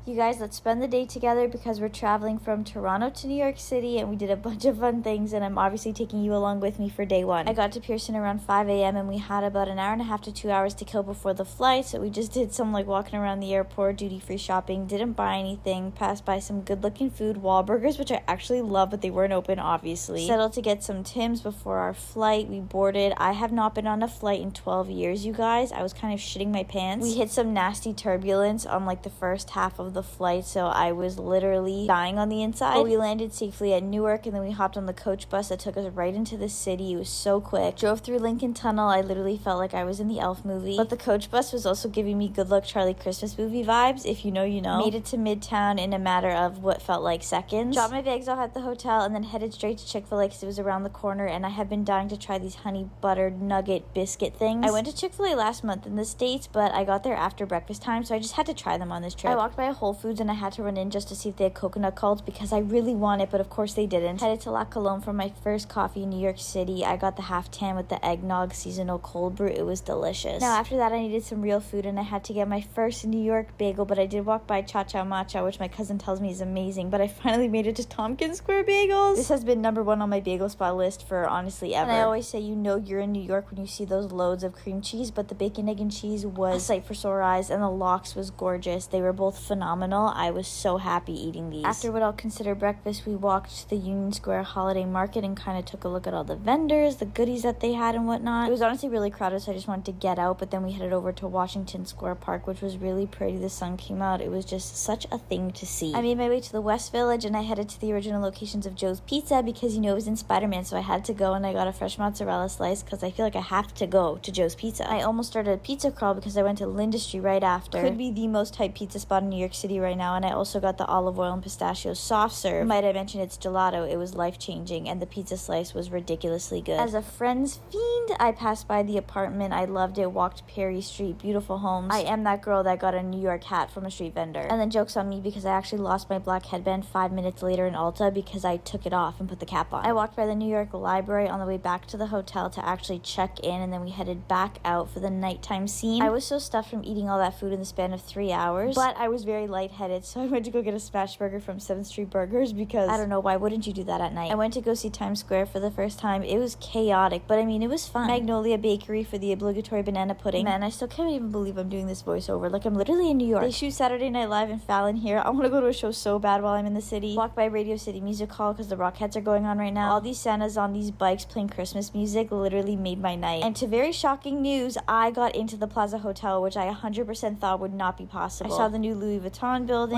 You guys, let's spend the day together because we're traveling from Toronto to New York City and we did a bunch of fun things, and I'm obviously taking you along with me for day one. I got to Pearson around 5 a.m. and we had about an hour and a half to 2 hours to kill before the flight, so we just did some walking around the airport, duty-free shopping, didn't buy anything, passed by some good-looking food, Wahlburgers, which I actually love, but they weren't open, obviously. Settled to get some Tim's before our flight. We boarded. I have not been on a flight in 12 years, you guys. I was kind of shitting my pants. We hit some nasty turbulence on the first half of the flight, so I was literally dying on the inside. But we landed safely at Newark, and then we hopped on the coach bus that took us right into the city. It was so quick. Drove through Lincoln Tunnel. I literally felt like I was in the Elf movie. But the coach bus was also giving me Good Luck Charlie Christmas movie vibes. If you know, you know. Made it to Midtown in a matter of what felt like seconds. Dropped my bags off at the hotel and then headed straight to Chick-fil-A because it was around the corner, and I have been dying to try these honey buttered nugget biscuit things. I went to Chick-fil-A last month in the States, but I got there after breakfast time, so I just had to try them on this trip. I walked by a Whole Foods and I had to run in just to see if they had coconut cults because I really want it, but of course they didn't. Headed to La Colombe for my first coffee in New York City. I got the half tan with the eggnog seasonal cold brew. It was delicious. Now after that I needed some real food and I had to get my first New York bagel, but I did walk by Cha Cha Matcha, which my cousin tells me is amazing, but I finally made it to Tompkins Square Bagels. This has been #1 on my bagel spot list for honestly ever. And I always say you know you're in New York when you see those loads of cream cheese, but the bacon, egg, and cheese was a sight for sore eyes, and the lox was gorgeous. They were both phenomenal. I was so happy eating these. After what I'll consider breakfast, we walked to the Union Square Holiday Market and kind of took a look at all the vendors, the goodies that they had and whatnot. It was honestly really crowded, so I just wanted to get out, but then we headed over to Washington Square Park, which was really pretty. The sun came out. It was just such a thing to see. I made my way to the West Village and I headed to the original locations of Joe's Pizza because, it was in Spider-Man, so I had to go, and I got a fresh mozzarella slice because I feel like I have to go to Joe's Pizza. I almost started a pizza crawl because I went to Lindustry right after. Could be the most hyped pizza spot in New York City right now, and I also got the olive oil and pistachio soft serve. Might I mention it's gelato? It was life-changing, and the pizza slice was ridiculously good. As a Friends fiend, I passed by the apartment. I loved it. Walked Perry Street, beautiful homes. I am that girl that got a New York hat from a street vendor. And then joke's on me because I actually lost my black headband 5 minutes later in Ulta because I took it off and put the cap on. I walked by the New York Library on the way back to the hotel to actually check in, and then we headed back out for the nighttime scene. I was so stuffed from eating all that food in the span of 3 hours, but I was very lightheaded, so I went to go get a smash burger from 7th Street Burgers because, I don't know, why wouldn't you do that at night? I went to go see Times Square for the first time. It was chaotic, but it was fun. Magnolia Bakery for the obligatory banana pudding. Man, I still can't even believe I'm doing this voiceover. I'm literally in New York. They shoot Saturday Night Live in Fallon here. I want to go to a show so bad while I'm in the city. Walk by Radio City Music Hall because the Rockettes are going on right now. All these Santas on these bikes playing Christmas music literally made my night. And to very shocking news, I got into the Plaza Hotel, which I 100% thought would not be possible. I saw the new Louis Vuitton building.